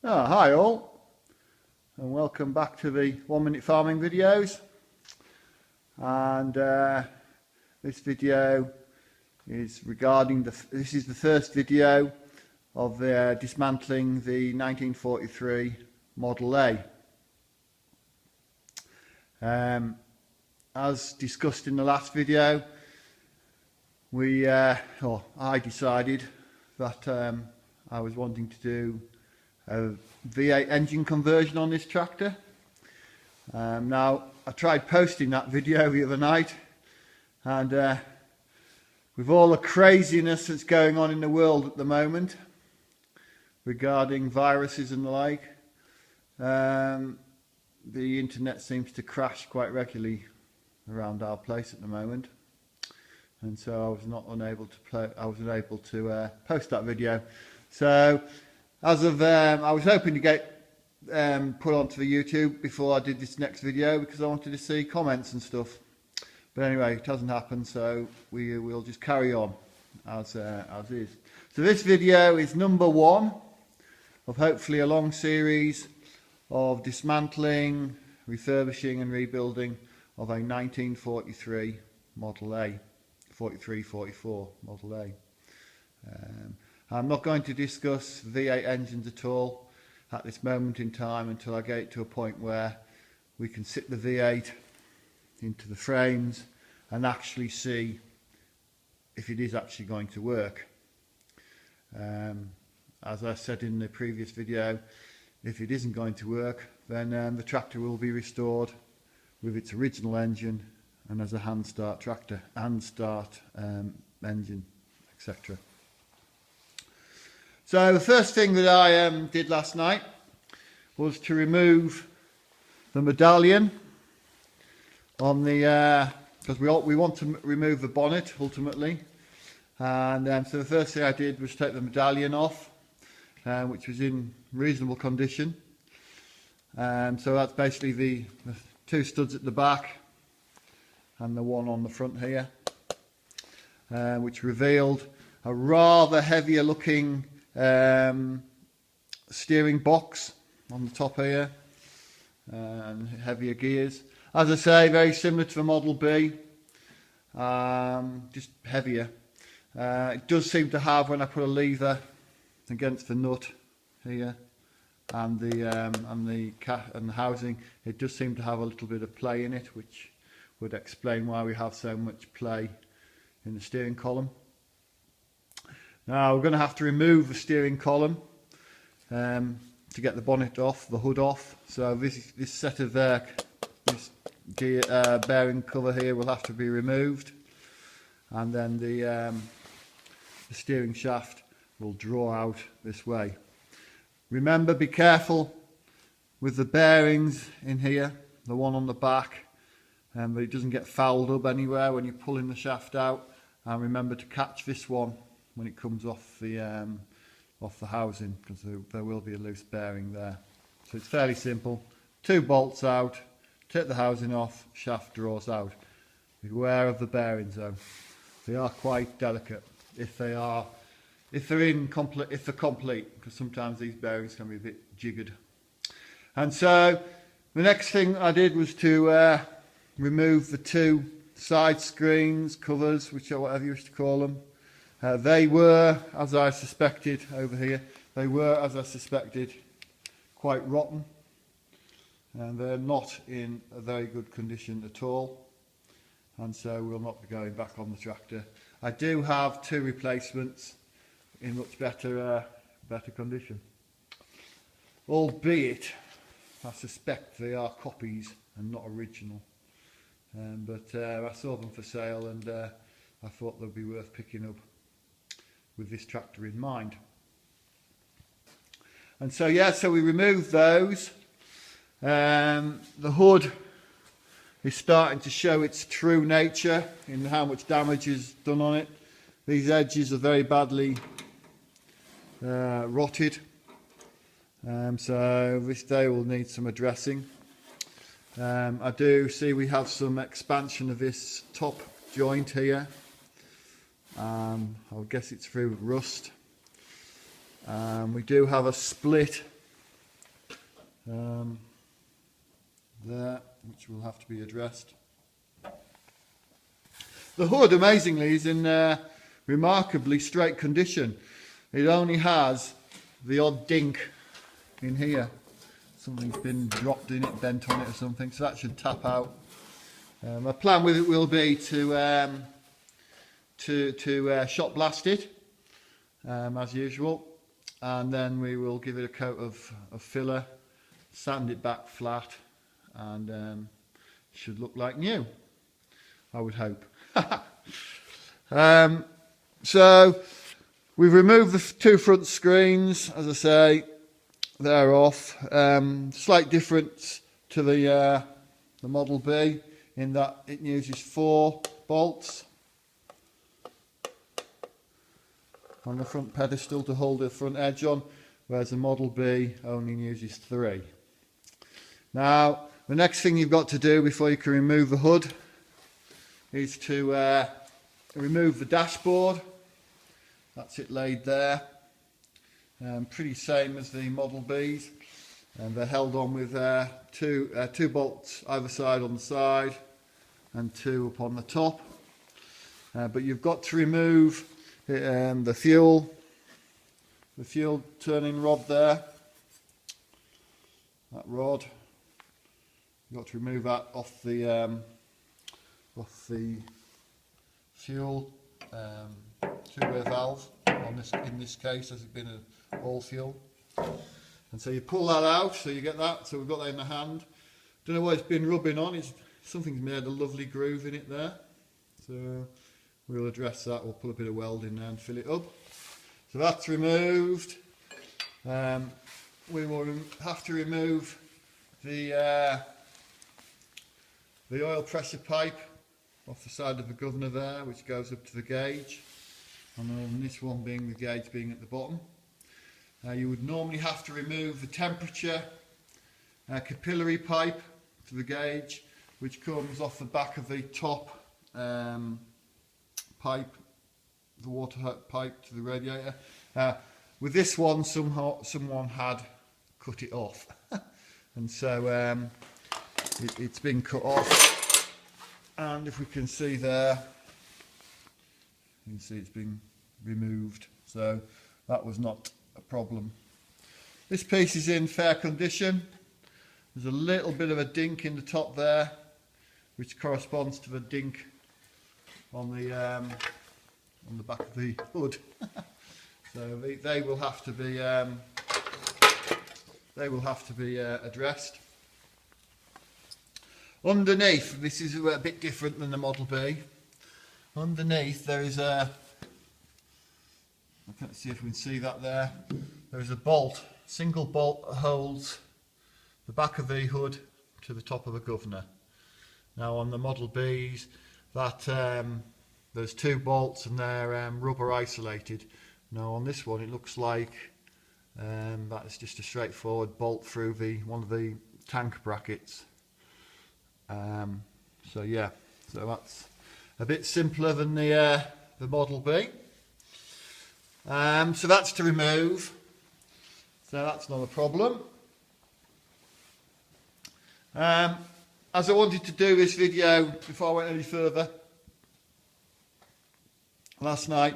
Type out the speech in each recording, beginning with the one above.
Hi all, and welcome back to the 1 Minute Farming videos. And this video is regarding this is the first video of dismantling the 1943 Model A. As discussed in the last video, I decided that I was wanting to do a V8 engine conversion on this tractor. Now I tried posting that video the other night, and with all the craziness that's going on in the world at the moment regarding viruses and the like, the internet seems to crash quite regularly around our place at the moment, and so I was unable to post that video. So as of I was hoping to get put onto the YouTube before I did this next video, because I wanted to see comments and stuff. But anyway, it hasn't happened, so we'll just carry on as is. So this video is number 1 of hopefully a long series of dismantling, refurbishing and rebuilding of a 1943 Model A, 43-44 Model A. I'm not going to discuss V8 engines at all at this moment in time until I get to a point where we can sit the V8 into the frames and actually see if it is actually going to work. As I said in the previous video, if it isn't going to work, then the tractor will be restored with its original engine and as a hand start tractor, hand start engine, etc. So the first thing that I did last night was to remove the medallion on the, because we want to remove the bonnet ultimately, and so the first thing I did was take the medallion off, which was in reasonable condition. So that's basically the 2 studs at the back and the one on the front here, which revealed a rather heavier looking steering box on the top here, and heavier gears. As I say, very similar to the Model B, just heavier. It does seem to have, when I put a lever against the nut here and the housing, it does seem to have a little bit of play in it, which would explain why we have so much play in the steering column. Now we're going to have to remove the steering column to get the bonnet off, the hood off. So this set of this gear, bearing cover here will have to be removed, and then the steering shaft will draw out this way. Remember, be careful with the bearings in here, the one on the back, but it doesn't get fouled up anywhere when you're pulling the shaft out. And remember to catch this one when it comes off the housing, because there will be a loose bearing there. So it's fairly simple. 2 bolts out, take the housing off, shaft draws out. Beware of the bearings though. They are quite delicate if they're complete, because sometimes these bearings can be a bit jiggered. And so the next thing I did was to remove the 2 side screens, covers, which are whatever you wish to call them. They were, as I suspected over here, quite rotten, and they're not in a very good condition at all, and so we'll not be going back on the tractor. I do have 2 replacements in much better condition, albeit I suspect they are copies and not original, but I saw them for sale, and I thought they'd be worth picking up with this tractor in mind. And so so we removed those. The hood is starting to show its true nature in how much damage is done on it. These edges are very badly rotted, so this day will need some addressing. I do see we have some expansion of this top joint here. I would guess it's through rust. We do have a split there, which will have to be addressed. The hood, amazingly, is in remarkably straight condition. It only has the odd dink in here. Something's been dropped in it, bent on it or something, so that should tap out. My plan with it will be to shot blast it, as usual, and then we will give it a coat of filler, sand it back flat, and should look like new, I would hope. So we've removed the two front screens, as I say, they're off. Slight difference to the Model B in that it uses 4 bolts on the front pedestal to hold the front edge on, whereas the Model B only uses 3. Now, the next thing you've got to do before you can remove the hood is to remove the dashboard. That's it laid there. Pretty same as the Model Bs, and they're held on with two bolts either side on the side and 2 up on the top. But you've got to remove the fuel turning rod there. That rod, you've got to remove that off the fuel two-way valve in this case, has it been all fuel. And so you pull that out, so you get that. So we've got that in the hand. Don't know what it's been rubbing on. Something's made a lovely groove in it there. So we'll address that. We'll put a bit of weld in there and fill it up. So that's removed. We will have to remove the oil pressure pipe off the side of the governor there, which goes up to the gauge, and then this one being the gauge being at the bottom. You would normally have to remove the temperature capillary pipe to the gauge, which comes off the back of the top pipe, the water pipe to the radiator. With this one, someone had cut it off, and so it's been cut off. And if we can see there, you can see it's been removed, so that was not a problem. This piece is in fair condition. There's a little bit of a dink in the top there, which corresponds to the dink on the back of the hood. So they will have to be addressed. Underneath, this is a bit different than the Model B. Underneath there is I can't see if we can see that there. There is a bolt, single bolt that holds the back of the hood to the top of the governor. Now on the Model Bs, there's 2 bolts and they're rubber isolated. Now on this one it looks like that's just a straightforward bolt through one of the tank brackets. So yeah, so that's a bit simpler than the Model B. So that's to remove, so that's not a problem. As I wanted to do this video before I went any further, last night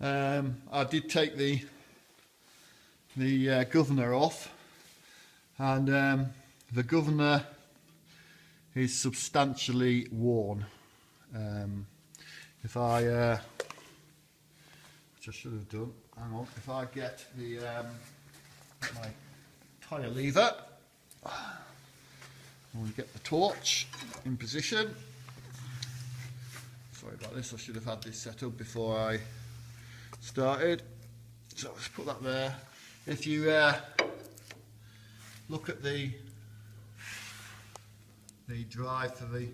I did take the governor off, and the governor is substantially worn. If I, which I should have done, hang on, if I get my tyre lever, and we get the torch in position. Sorry about this, I should have had this set up before I started. So let's put that there. If you look at the drive for the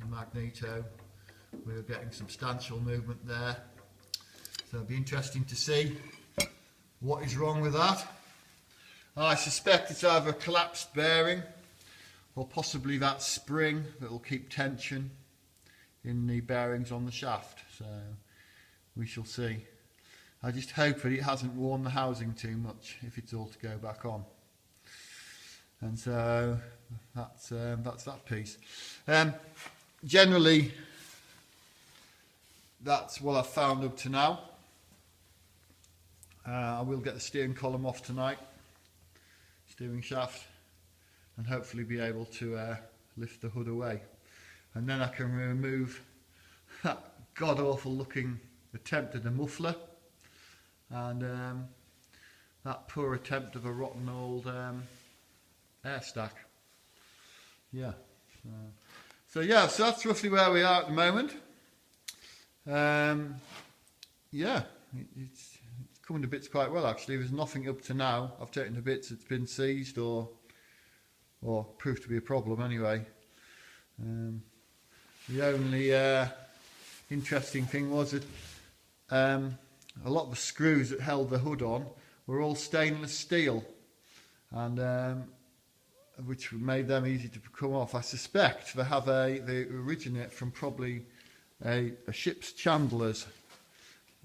magneto, we're getting substantial movement there. So it'll be interesting to see what is wrong with that. I suspect it's either a collapsed bearing or possibly that spring that will keep tension in the bearings on the shaft. So we shall see. I just hope that it hasn't worn the housing too much if it's all to go back on. And so that's that piece. Generally, that's what I've found up to now. I will get the steering column off tonight, steering shaft, and hopefully be able to lift the hood away. And then I can remove that god-awful looking attempt at a muffler and that poor attempt of a rotten old air stack. Yeah. So that's roughly where we are at the moment. Yeah, it's coming to bits quite well actually. There's nothing up to now. I've taken the bits that's been seized or proved to be a problem anyway. The only interesting thing was that a lot of the screws that held the hood on were all stainless steel, and which made them easy to come off. I suspect they originate from probably a ship's chandlers,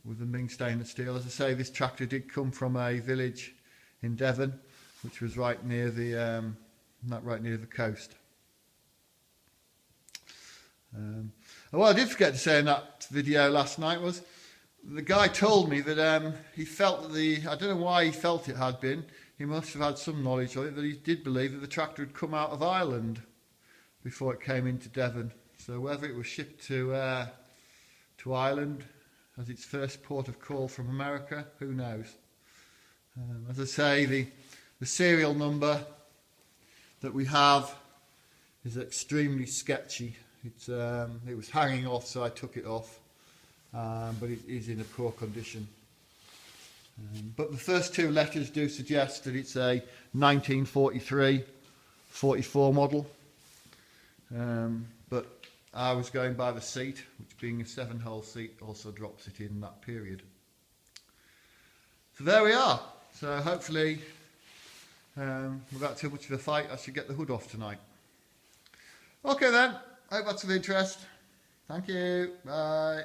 with them being stainless steel. As I say, this tractor did come from a village in Devon, which was right near the coast. What I did forget to say in that video last night was the guy told me that he felt that I don't know why he felt it had been, he must have had some knowledge of it, that he did believe that the tractor had come out of Ireland before it came into Devon. So whether it was shipped to Ireland as its first port of call from America, who knows. As I say, the serial number that we have is extremely sketchy. It was hanging off, so I took it off, but it is in a poor condition. But the first two letters do suggest that it's a 1943-44 model. But I was going by the seat, which being a 7-hole seat also drops it in that period. So there we are. So hopefully, without too much of a fight, I should get the hood off tonight. Okay then, hope that's of interest. Thank you, bye.